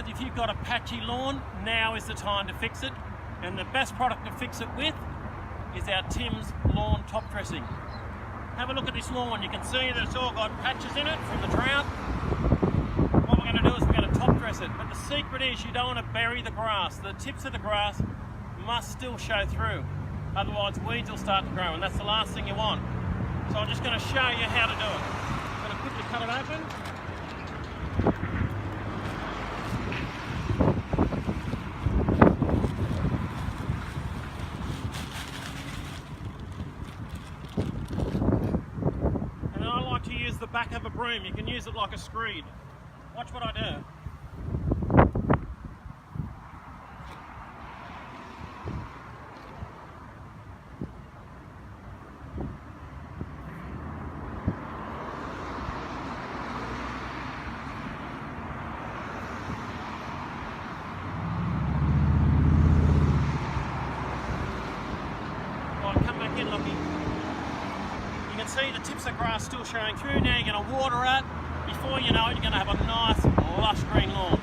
guys, if you've got a patchy lawn, now is the time to fix it. And the best product to fix it with is our Tim's Lawn Top Dressing. Have a look at this lawn. You can see that it's all got patches in it from the drought. What we're going to do is we're going to top dress it. But the secret is you don't want to bury the grass. The tips of the grass must still show through. Otherwise weeds will start to grow, and that's the last thing you want. So I'm just going to show you how to do it. I'm going to quickly cut it open. And I like to use the back of a broom. You can use it like a screed. Watch what I do. Come back in, looky. You can see the tips of grass still showing through. Now you're going to water it. Before you know it, you're going to have a nice lush green lawn.